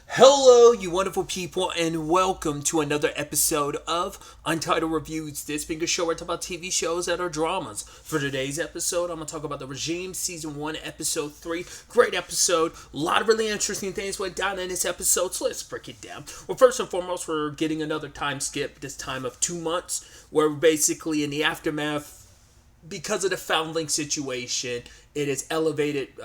Hello, you wonderful people, and welcome to another episode of Untitled Reviews. This being a show where I talk about TV shows that are dramas. For today's episode, I'm going to talk about The Regime, Season 1, Episode 3. Great episode. A lot of really interesting things went down in this episode, so let's break it down. Well, first and foremost, we're getting another time skip, this time of 2 months, where we're basically in the aftermath, because of the foundling situation, it is elevated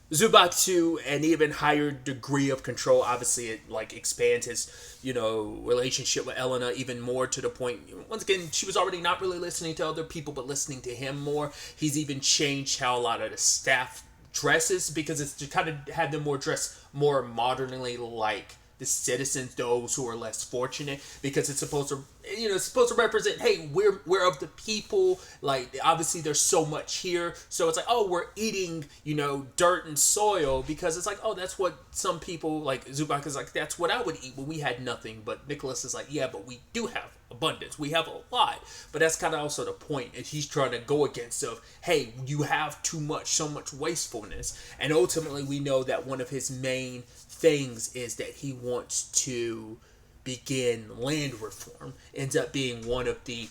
Zubac to an even higher degree of control. Obviously, it expands his relationship with Elena even more, to the point, once again, she was already not really listening to other people but listening to him more. He's even changed how a lot of the staff dresses, because it's to kind of have them more dress more modernly, like the citizens, those who are less fortunate, because it's supposed to, it's supposed to represent, hey, we're of the people. Like, obviously there's so much here, so it's like, oh, we're eating dirt and soil, because it's like, oh, that's what some people, like Zubak is like, that's what I would eat when we had nothing. But Nicholas is like, yeah, but we do have abundance, we have a lot. But that's kind of also the point, and he's trying to go against of, hey, you have too much, so much wastefulness. And ultimately we know that one of his main things is that he wants to begin land reform. Ends up being one of the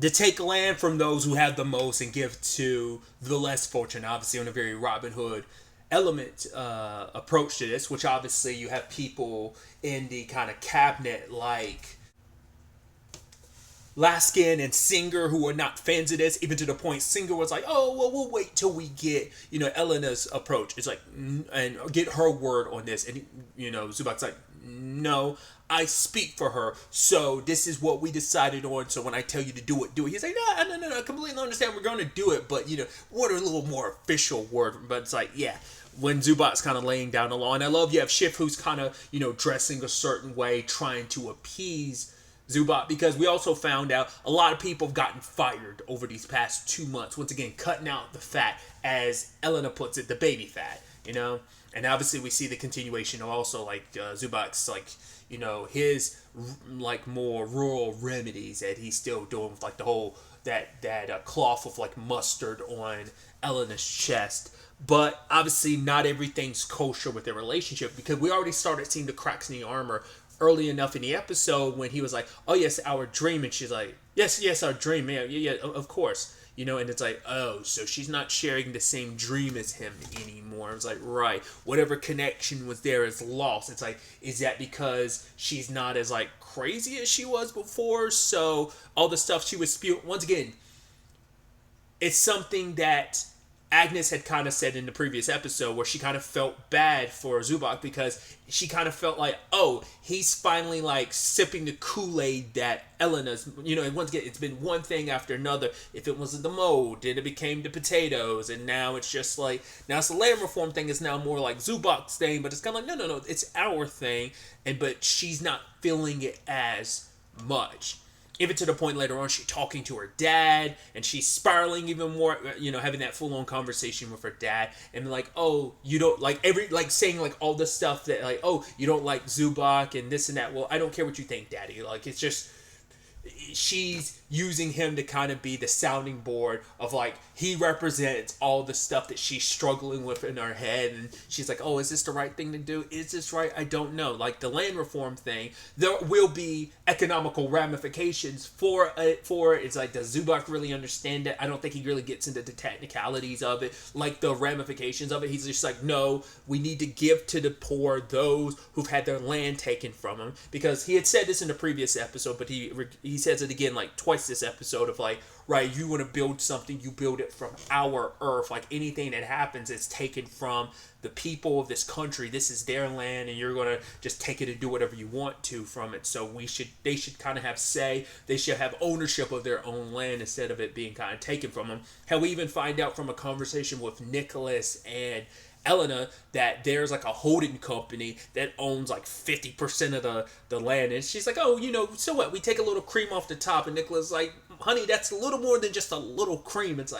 to take land from those who have the most and give to the less fortunate, obviously on a very Robin Hood element approach to this, which obviously you have people in the kind of cabinet like Laskin and Singer who are not fans of this, even to the point Singer was like, oh, well, we'll wait till we get, Elena's approach. It's like, and get her word on this. And, Zubak's like, no, I speak for her. So this is what we decided on. So when I tell you to do it, do it. He's like, no, I completely understand. We're going to do it. But, what a little more official word. But it's like, yeah. When Zubak's kind of laying down the law. And I love you have Schiff who's kind of, dressing a certain way, trying to appease Zubat, because we also found out a lot of people have gotten fired over these past 2 months. Once again, cutting out the fat, as Elena puts it, the baby fat, And obviously we see the continuation of also Zubak's his more rural remedies that he's still doing with the whole that cloth with mustard on Elena's chest. But obviously not everything's kosher with their relationship, because we already started seeing the cracks in the armor early enough in the episode when he was like, oh yes, our dream, and she's like, yes, our dream, yeah, of course, and it's like, oh, so she's not sharing the same dream as him anymore. It's like, right, whatever connection was there is lost. It's like, is that because she's not as crazy as she was before? So all the stuff she was spewing, once again, it's something that Agnes had kind of said in the previous episode, where she kind of felt bad for Zubak, because she kind of felt like, oh, he's finally sipping the Kool-Aid that Elena's, and once again, it's been one thing after another. If it wasn't the mold, then it became the potatoes, and now it's just now it's the land reform thing is now more like Zubak's thing, but it's kind of no, it's our thing, but she's not feeling it as much. Even to the point later on, she's talking to her dad, and she's spiraling even more, having that full-on conversation with her dad, and oh, you don't saying all the stuff that oh, you don't like Zubak and this and that. Well, I don't care what you think, daddy. It's just, she's using him to kind of be the sounding board of he represents all the stuff that she's struggling with in her head, and she's like, oh, is this the right thing to do? Is this right? I don't know. The land reform thing, there will be economical ramifications for it. It's does Zubak really understand it? I don't think he really gets into the technicalities of it, the ramifications of it. He's just like, no, we need to give to the poor, those who've had their land taken from them, because he had said this in the previous episode, but he says it again twice this episode of right, you want to build something, you build it from our earth. Anything that happens is taken from the people of this country. This is their land, and you're going to just take it and do whatever you want to from it. So they should kind of have say. They should have ownership of their own land instead of it being kind of taken from them. Hell, we even find out from a conversation with Nicholas and Elena that there's a holding company that owns 50% of the land, and she's like, oh, so what, we take a little cream off the top, and Nicholas like, honey, that's a little more than just a little cream. It's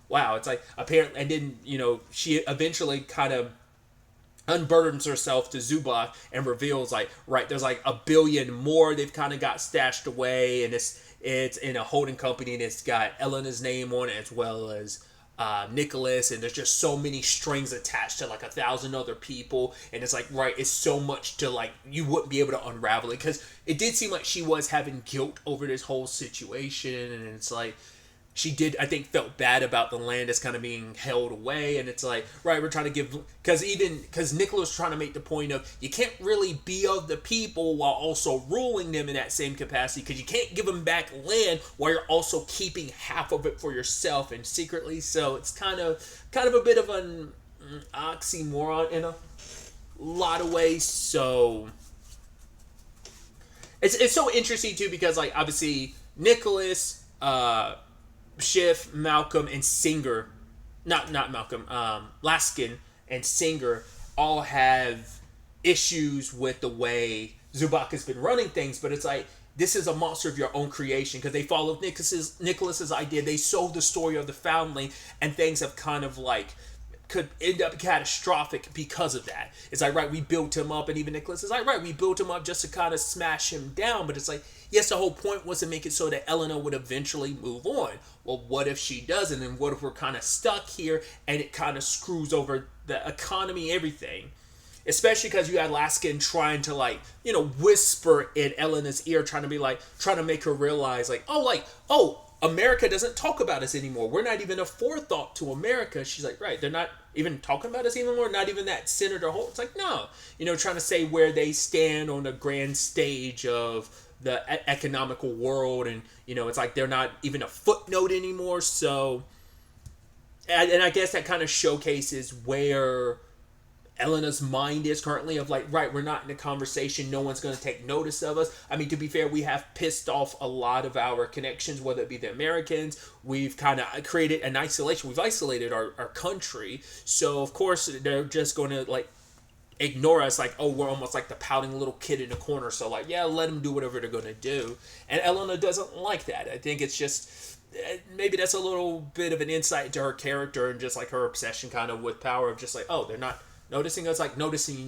wow, it's apparently, and then she eventually kind of unburdens herself to Zubak and reveals right, there's a billion more they've kind of got stashed away, and it's in a holding company, and it's got Elena's name on it, as well as Nicholas, and there's just so many strings attached to like 1,000 other people, and it's like, right, it's so much to like, you wouldn't be able to unravel it, because it did seem like she was having guilt over this whole situation, and it's like, she did, I think, felt bad about the land that's kind of being held away, and it's like, right, we're trying to give, because Nicholas was trying to make the point of, you can't really be of the people while also ruling them in that same capacity, because you can't give them back land while you're also keeping half of it for yourself and secretly. So it's kind of a bit of an oxymoron in a lot of ways. So it's so interesting too, because like, obviously Nicholas, Schiff, Malcolm, and Singer, not Malcolm, Laskin and Singer all have issues with the way Zubak has been running things, but it's like, this is a monster of your own creation, because they followed Nicholas's idea. They sold the story of the foundling, and things have kind of like, could end up catastrophic because of that. It's like, right, we built him up, and even Nicholas is like, right, we built him up just to kind of smash him down, but it's like, yes, the whole point was to make it so that Eleanor would eventually move on. Well, what if she doesn't, and what if we're kind of stuck here, and it kind of screws over the economy, everything? Especially because you had Laskin trying to, like, you know, whisper in Eleanor's ear, trying to make her realize, like, oh, America doesn't talk about us anymore. We're not even a forethought to America. She's like, right, they're not even talking about us anymore. Not even that Senator Holt. It's like, no. You know, trying to say where they stand on the grand stage of the economical world. And, you know, it's like they're not even a footnote anymore. So, and I guess that kind of showcases where Elena's mind is currently, of like, right, we're not in a conversation, no one's going to take notice of us. I mean, to be fair, we have pissed off a lot of our connections, whether it be the Americans. We've kind of created an isolation. We've isolated our country. So, of course, they're just going to, like, ignore us, like, oh, we're almost like the pouting little kid in the corner. So, like, yeah, let them do whatever they're going to do. And Elena doesn't like that. I think it's just, maybe that's a little bit of an insight into her character, and just like her obsession kind of with power, of just like, oh, they're not noticing us, like, notice me,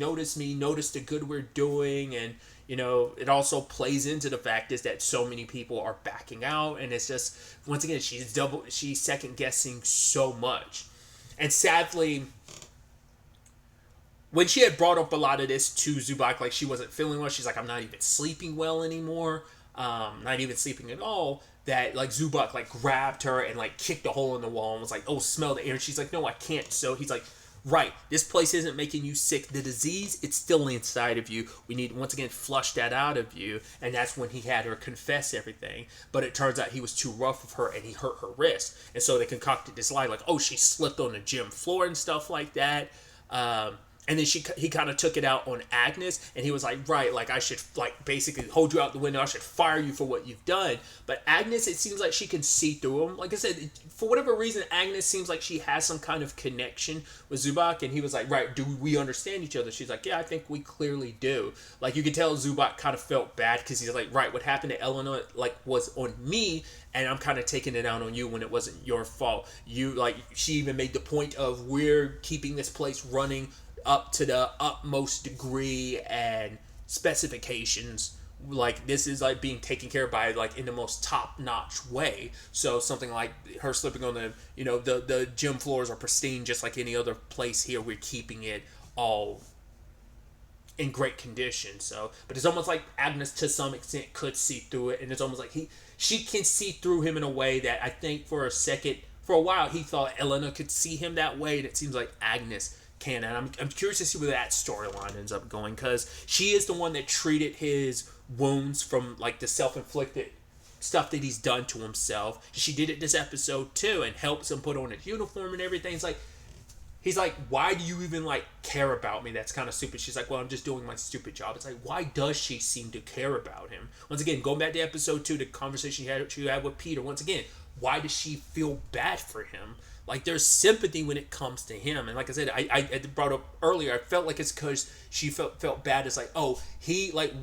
notice the good we're doing. And, you know, it also plays into the fact is that so many people are backing out, and it's just, once again, she's second guessing so much. And sadly, when she had brought up a lot of this to Zubak, like, she wasn't feeling well, she's like, I'm not even sleeping well anymore, not even sleeping at all, that, like, Zubak, like, grabbed her and, like, kicked a hole in the wall and was like, oh, smell the air. And she's like, no, I can't. So he's like, right, this place isn't making you sick. The disease, it's still inside of you. We need, once again, flush that out of you. And that's when he had her confess everything. But it turns out he was too rough with her, and he hurt her wrist. And so they concocted this lie, like, oh, she slipped on the gym floor and stuff like that. And then he kind of took it out on Agnes, and he was like, right, like, I should, like, basically hold you out the window. I should fire you for what you've done. But Agnes, it seems like she can see through him. Like I said, for whatever reason, Agnes seems like she has some kind of connection with Zubak, and he was like, right, do we understand each other? She's like, yeah, I think we clearly do. Like, you could tell Zubak kind of felt bad, because he's like, right, what happened to Eleanor, like, was on me, and I'm kind of taking it out on you when it wasn't your fault. You, like, she even made the point of, we're keeping this place running up to the utmost degree and specifications. Like, this is, like, being taken care of by, like, in the most top-notch way. So something like her slipping on the, you know, the gym floors are pristine just like any other place here. We're keeping it all in great condition. So, but it's almost like Agnes to some extent could see through it, and it's almost like she can see through him in a way that I think for a while he thought Elena could see him that way, and it seems like Agnes can. And I'm curious to see where that storyline ends up going, because she is the one that treated his wounds from, like, the self-inflicted stuff that he's done to himself. She did it this episode too, and helps him put on his uniform and everything. It's like, he's like, why do you even, like, care about me? That's kind of stupid. She's like, well, I'm just doing my stupid job. It's like, why does she seem to care about him? Once again, going back to episode 2, the conversation she had with Peter, once again, why does she feel bad for him? Like, there's sympathy when it comes to him. And like I said, I brought up earlier, I felt like it's because she felt bad. It's like, oh,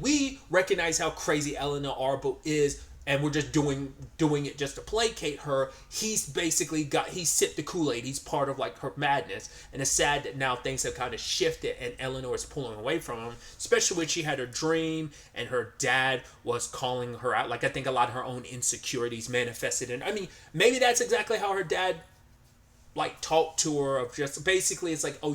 we recognize how crazy Eleanor Arbo is, and we're just doing it just to placate her. He's basically he's sipped the Kool-Aid. He's part of, like, her madness. And it's sad that now things have kind of shifted, and Eleanor is pulling away from him, especially when she had her dream and her dad was calling her out. Like, I think a lot of her own insecurities manifested. And I mean, maybe that's exactly how her dad like talk to her of just basically it's like, oh,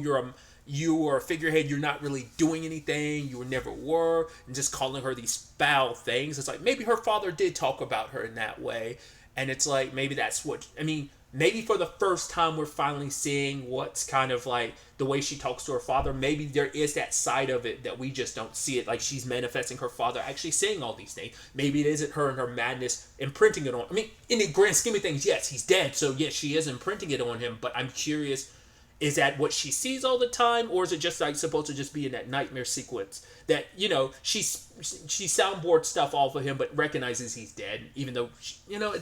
you are a figurehead, you're not really doing anything, you never were, and just calling her these foul things. It's like maybe her father did talk about her in that way, and it's like maybe that's what I mean. Maybe for the first time we're finally seeing what's kind of like the way she talks to her father. Maybe there is that side of it that we just don't see it. Like she's manifesting her father actually saying all these things. Maybe it isn't her and her madness imprinting it on. I mean, in the grand scheme of things, yes, he's dead. So yes, she is imprinting it on him. But I'm curious, is that what she sees all the time? Or is it just like supposed to just be in that nightmare sequence that, you know, she soundboard stuff off of him but recognizes he's dead, even though, you know,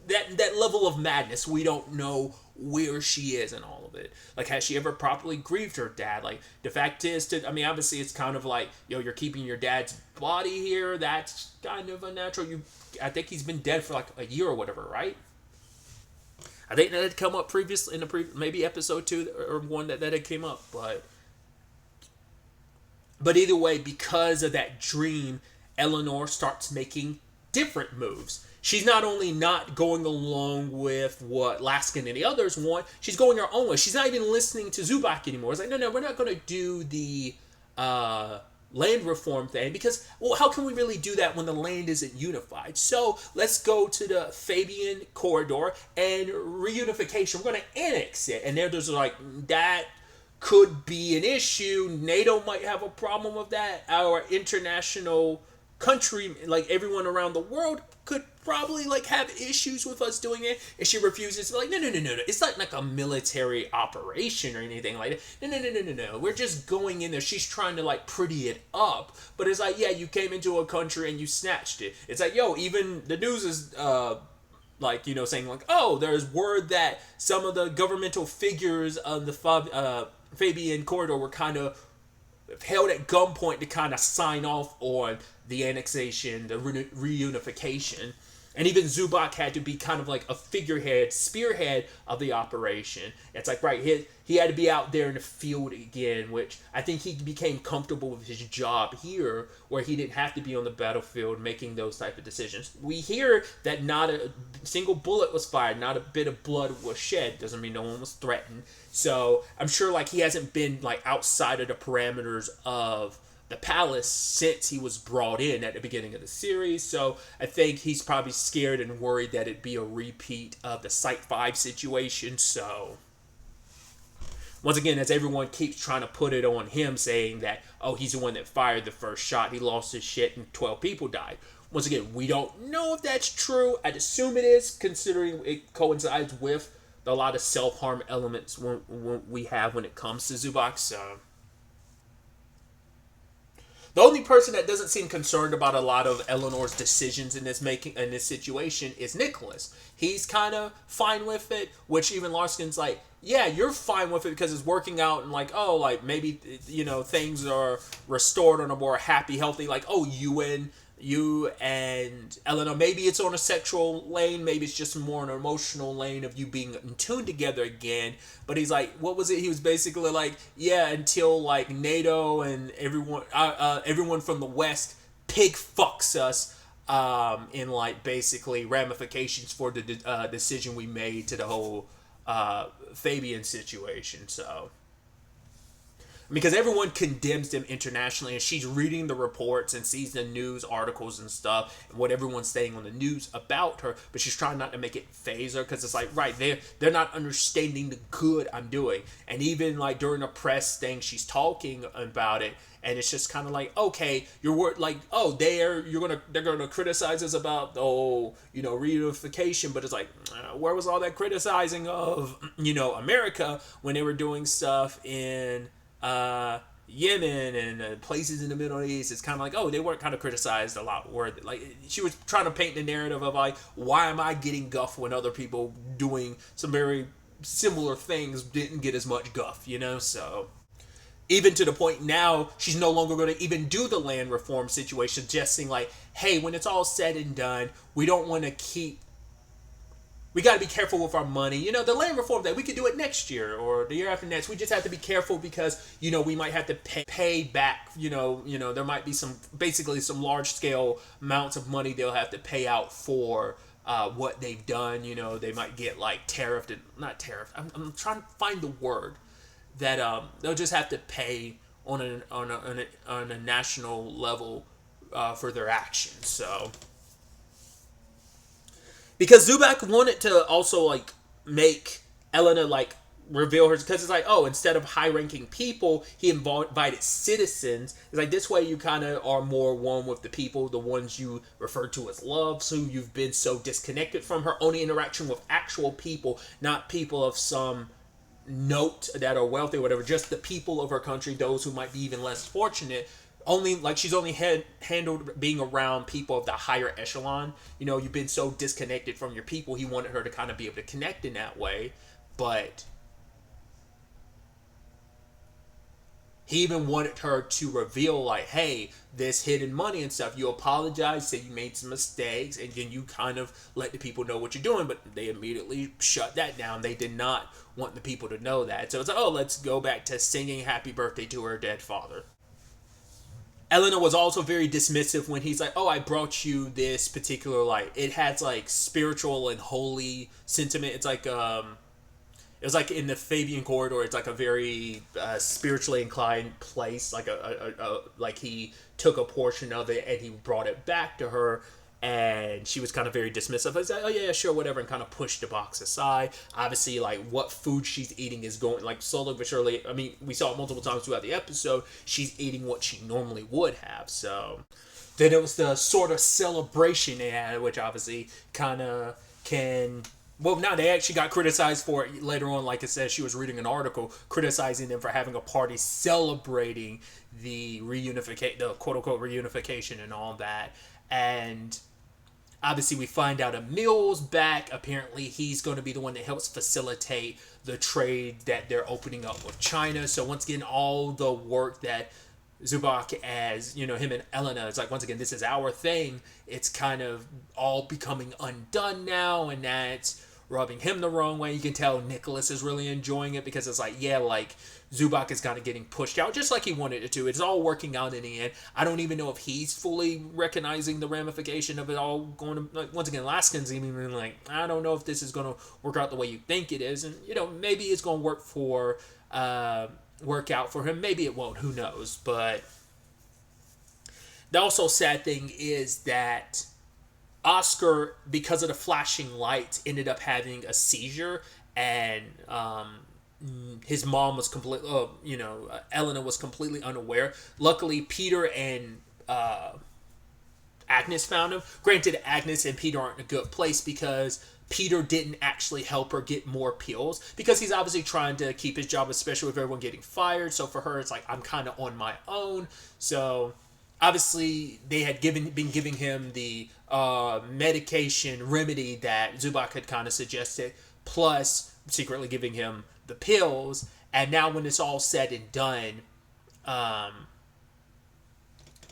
that level of madness, we don't know where she is in all of it. Like, has she ever properly grieved her dad? Like, the fact is, I mean, obviously it's kind of like, you know, you're keeping your dad's body here. That's kind of unnatural. I think he's been dead for like a year or whatever, right? I think that had come up previously in the maybe episode 2 or 1 that had came up, but either way, because of that dream, Eleanor starts making different moves. She's not only not going along with what Laskin and the others want, she's going her own way. She's not even listening to Zubak anymore. It's like, no, we're not going to do the land reform thing because, well, how can we really do that when the land isn't unified? So let's go to the Fabian corridor and reunification. We're going to annex it. And they're just like, that could be an issue. NATO might have a problem with that. Our international country, like everyone around the world, could probably like have issues with us doing it. And she refuses. Like, no. It's not like a military operation or anything like that. No. We're just going in there. She's trying to like pretty it up, but it's like, yeah, you came into a country and you snatched it. It's like, yo, even the news is like, you know, saying like, oh, there's word that some of the governmental figures of the Fabian corridor were kind of held at gunpoint to kind of sign off on the annexation, the reunification. And even Zubak had to be kind of like a figurehead, spearhead of the operation. It's like, right, he had to be out there in the field again, which I think he became comfortable with his job here, where he didn't have to be on the battlefield making those type of decisions. We hear that not a single bullet was fired, not a bit of blood was shed. Doesn't mean no one was threatened. So I'm sure like he hasn't been like outside of the parameters of the palace since he was brought in at the beginning of the series. So I think he's probably scared and worried that it'd be a repeat of the Site 5 situation. So once again, as everyone keeps trying to put it on him, saying that, oh, he's the one that fired the first shot, he lost his shit and 12 people died. Once again, we don't know if that's true. I'd assume it is, considering it coincides with a lot of self-harm elements we have when it comes to Zubak. So the only person that doesn't seem concerned about a lot of Eleanor's decisions in this situation is Nicholas. He's kind of fine with it, which even Larskin's like, yeah, you're fine with it because it's working out and like, oh, like maybe, you know, things are restored on a more happy, healthy, like, oh, you and Eleanor, maybe it's on a sexual lane, maybe it's just more an emotional lane of you being in tune together again. But he's like, what was it? He was basically like, yeah, until like NATO and everyone from the West pig fucks us in like basically ramifications for the decision we made to the whole Fabian situation. So because everyone condemns them internationally, and she's reading the reports and sees the news articles and stuff and what everyone's saying on the news about her, but she's trying not to make it faze her because it's like, right, they're not understanding the good I'm doing. And even like during a press thing, she's talking about it, and it's just kind of like, okay, you're like, oh, they're gonna criticize us about the whole, you know, reunification, but it's like, where was all that criticizing of, you know, America when they were doing stuff in Yemen and places in the Middle East? It's kind of like, oh, they weren't kind of criticized a lot. Where like she was trying to paint the narrative of like, why am I getting guff when other people doing some very similar things didn't get as much guff, you know? So even to the point now, she's no longer going to even do the land reform situation, suggesting like, hey, when it's all said and done, we don't want to we got to be careful with our money. You know, the land reform that we could do it next year or the year after next. We just have to be careful because, you know, we might have to pay back, you know, there might be some large scale amounts of money they'll have to pay out for what they've done. You know, they might get like tariffed and not tariffed. I'm trying to find the word that they'll just have to pay on a national level for their actions. So because Zubak wanted to also like make Elena like reveal her, because it's like, oh, instead of high ranking people, he invited citizens. It's like this way you kind of are more one with the people, the ones you refer to as love, so you've been so disconnected from her only interaction with actual people, not people of some note that are wealthy or whatever, just the people of her country, those who might be even less fortunate. Only like she's only handled being around people of the higher echelon. You know, you've been so disconnected from your people. He wanted her to kind of be able to connect in that way, but he even wanted her to reveal, like, hey, this hidden money and stuff, you apologize, say you made some mistakes, and then you kind of let the people know what you're doing. But they immediately shut that down. They did not want the people to know that. So it's like, oh, let's go back to singing happy birthday to her dead father. Elena was also very dismissive when he's like, oh, I brought you this particular, like, it has, like, spiritual and holy sentiment. It's like, it was like in the Fabian corridor. It's like a very spiritually inclined place. Like like he took a portion of it and he brought it back to her, and she was kind of very dismissive. I was like, oh yeah, sure, whatever, and kind of pushed the box aside. Obviously, like what food she's eating is going like slowly but surely. I mean, we saw it multiple times throughout the episode. She's eating what she normally would have. So then it was the sort of celebration they had, which obviously kind of can. Well, now they actually got criticized for it later on. Like I said, she was reading an article criticizing them for having a party celebrating the quote unquote reunification and all that. And obviously, we find out Emil's back. Apparently, he's going to be the one that helps facilitate the trade that they're opening up with China. So once again, all the work that Zubak, as you know, him and Elena, it's like, once again, this is our thing. It's kind of all becoming undone now, and that's rubbing him the wrong way. You can tell Nicholas is really enjoying it, because it's like, yeah, like Zubak is kind of getting pushed out just like he wanted it to. It's all working out in the end. I don't even know if he's fully recognizing the ramification of it all going to, like, once again, Laskin's even like, I don't know if this is going to work out the way you think it is. And, you know, maybe it's going to work out for him. Maybe it won't. Who knows? But the also sad thing is that Oscar, because of the flashing lights, ended up having a seizure, and his mom was completely, Elena was completely unaware. Luckily, Peter and Agnes found him. Granted, Agnes and Peter aren't in a good place, because Peter didn't actually help her get more pills, because he's obviously trying to keep his job, especially with everyone getting fired. So for her, it's like, I'm kind of on my own. So obviously, they had been giving him the medication remedy that Zubak had kind of suggested, plus secretly giving him the pills. And now when it's all said and done,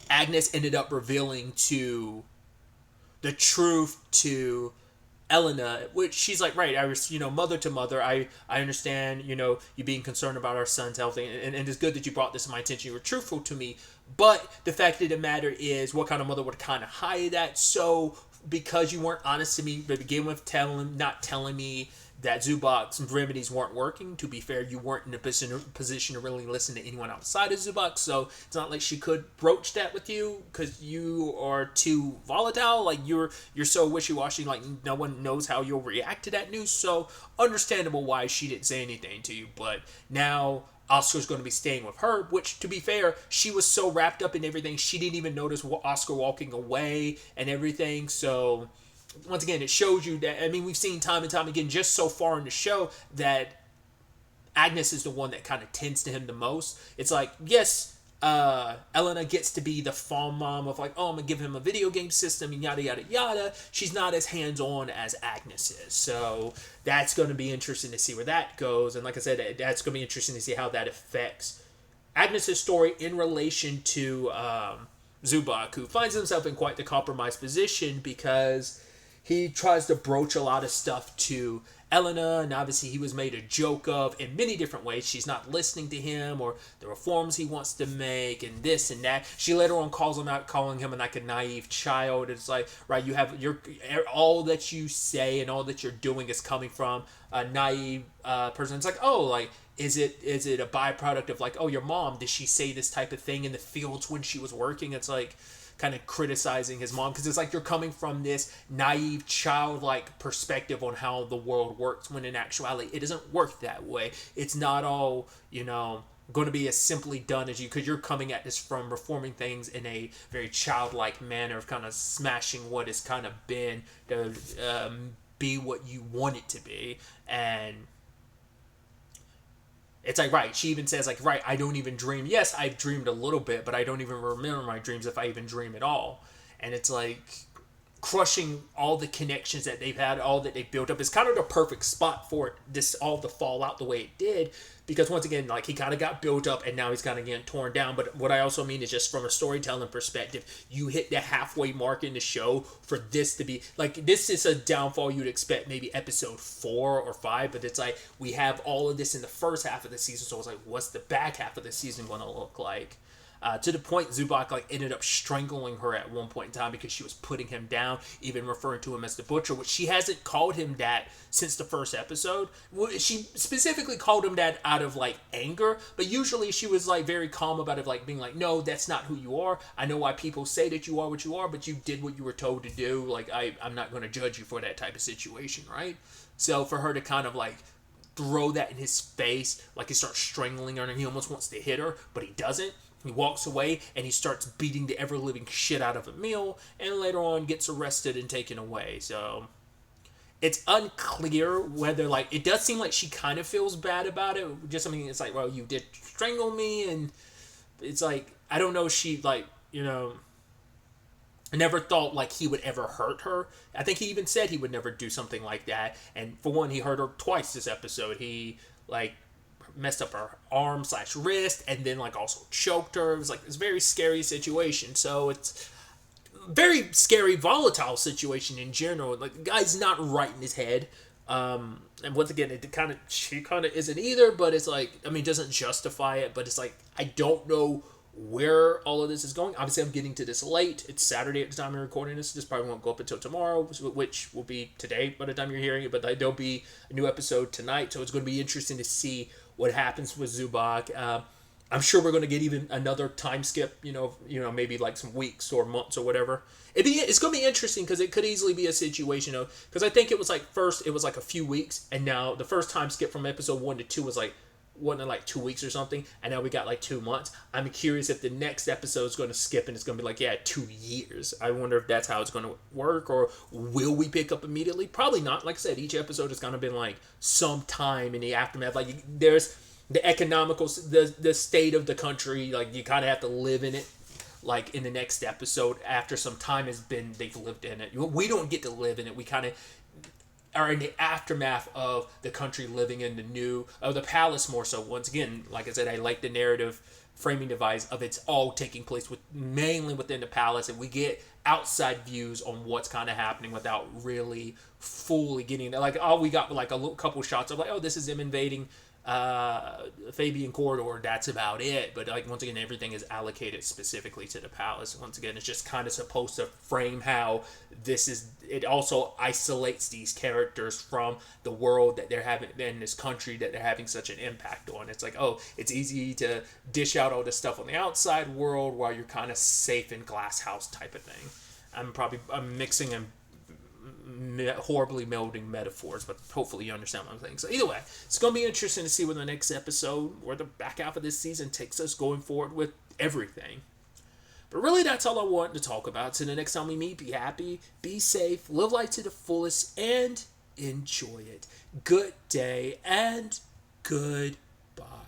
Agnes ended up revealing the truth to Elena, which she's like, right, I was, mother to mother, I understand, you being concerned about our son's health, and it's good that you brought this to my attention. You were truthful to me, but the fact of the matter is, what kind of mother would kind of hide that? So, because you weren't honest to me to begin with, not telling me that Zubak's remedies weren't working. To be fair, you weren't in a position to really listen to anyone outside of Zubak, so it's not like she could broach that with you, because you are too volatile. Like, you're so wishy-washy, like no one knows how you'll react to that news. So understandable why she didn't say anything to you. But now Oscar's going to be staying with her, which, to be fair, she was so wrapped up in everything, she didn't even notice Oscar walking away and everything. So once again, it shows you that, I mean, we've seen time and time again, just so far in the show, that Agnes is the one that kind of tends to him the most. It's like, yes, Elena gets to be the farm mom of like, oh, I'm going to give him a video game system and yada, yada, yada. She's not as hands-on as Agnes is. So that's going to be interesting to see where that goes. And like I said, that's going to be interesting to see how that affects Agnes' story in relation to Zubak, who finds himself in quite the compromised position, because he tries to broach a lot of stuff to Elena, and obviously he was made a joke of in many different ways. She's not listening to him or the reforms he wants to make, and this and that. She later on calls him out, calling him like a naive child. It's like, right, you have all that you say and all that you're doing is coming from a naive person. It's like, oh, like, is it a byproduct of like, oh, your mom, did she say this type of thing in the fields when she was working? It's like kind of criticizing his mom, because it's like you're coming from this naive childlike perspective on how the world works, when in actuality it doesn't work that way. It's not all, going to be as simply done as you, because you're coming at this from reforming things in a very childlike manner of kind of smashing what has kind of been to be what you want it to be. And it's like, right, she even says, like, right, I don't even dream. Yes, I've dreamed a little bit, but I don't even remember my dreams if I even dream at all. And it's like crushing all the connections that they've had, all that they've built up. It's kind of the perfect spot for this all to fall out the way it did, because once again, like, he kind of got built up and now he's kind of getting torn down. But what I also mean is, just from a storytelling perspective, you hit the halfway mark in the show for this to be like, this is a downfall you'd expect maybe episode 4 or 5, but it's like we have all of this in the first half of the season, so it's like, what's the back half of the season going to look like? To the point Zubak like ended up strangling her at one point in time because she was putting him down, even referring to him as the Butcher, which she hasn't called him that since the first episode. She specifically called him that out of like anger, but usually she was like very calm about it, like being like, no, that's not who you are. I know why people say that you are what you are, but you did what you were told to do. Like, I'm not going to judge you for that type of situation, right? So for her to kind of like throw that in his face, like he starts strangling her and he almost wants to hit her, but he doesn't. He walks away and he starts beating the ever-living shit out of Emil, and later on gets arrested and taken away. So it's unclear whether, like, it does seem like she kind of feels bad about it. Just, I mean, it's like, well, you did strangle me, and it's like, I don't know, she, like, I never thought, like, he would ever hurt her. I think he even said he would never do something like that. And for one, he hurt her twice this episode. He, like, messed up her arm / wrist, and then like also choked her. It was like this very scary situation. So it's very scary, volatile situation in general. Like, the guy's not right in his head. And once again, she kind of isn't either, but it's like, I mean, doesn't justify it, but it's like, I don't know where all of this is going. Obviously, I'm getting to this late. It's Saturday at the time I'm recording this. This probably won't go up until tomorrow, which will be today by the time you're hearing it, but there'll be a new episode tonight, so it's going to be interesting to see what happens with Zubak. I'm sure we're going to get even another time skip, maybe like some weeks or months or whatever. It's going to be interesting, because it could easily be a situation of, because I think it was like, first it was like a few weeks, and now the first time skip from episode 1 to 2 was like, wasn't it like 2 weeks or something, and now we got like 2 months. I'm curious if the next episode is going to skip and it's going to be like, 2 years. I wonder if that's how it's going to work, or will we pick up immediately? Probably not. Like I said, each episode has kind of been like some time in the aftermath. Like, there's the economical, the state of the country, like you kind of have to live in it. Like in the next episode, after some time they've lived in it. We don't get to live in it. We kind of are in the aftermath of the country living in the palace more so. Once again, like I said, I like the narrative framing device of it's all taking place mainly within the palace, and we get outside views on what's kind of happening without really fully getting there. Like, all we got like a couple shots of like, oh, this is them invading Fabian Corridor. That's about it. But like, once again, everything is allocated specifically to the palace. Once again, it's just kind of supposed to frame how it also isolates these characters from the world that they're having in this country that they're having such an impact on. It's like, oh, it's easy to dish out all this stuff on the outside world while you're kind of safe in glass house type of thing. I'm mixing and horribly melding metaphors, but hopefully you understand what I'm saying. So either way, it's going to be interesting to see where the next episode, or the back half of this season, takes us going forward with everything. But really, that's all I wanted to talk about. So the next time we meet, be happy, be safe, live life to the fullest, and enjoy it. Good day and goodbye.